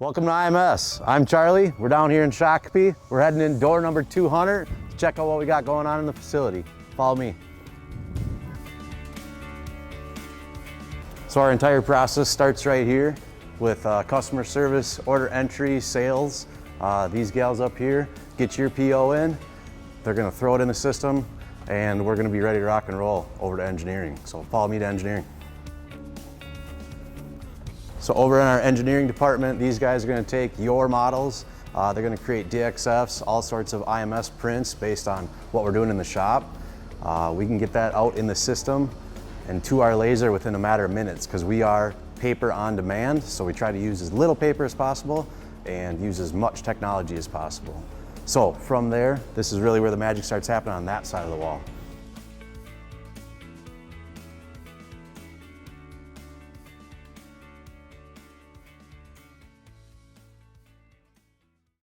Welcome to IMS. I'm Charlie. We're down here in Shakopee. We're heading in door number 200 to check out what we got going on in the facility. Follow me. So our entire process starts right here with customer service, order entry, sales. These gals up here get your PO in. They're gonna throw it in the system and we're gonna be ready to rock and roll over to engineering. So follow me to engineering. So over in our engineering department, these guys are going to take your models. They're going to create DXFs, all sorts of IMS prints based on what we're doing in the shop. We can get that out in the system and to our laser within a matter of minutes because we are paper on demand. So we try to use as little paper as possible and use as much technology as possible. So from there, this is really where the magic starts happening on that side of the wall.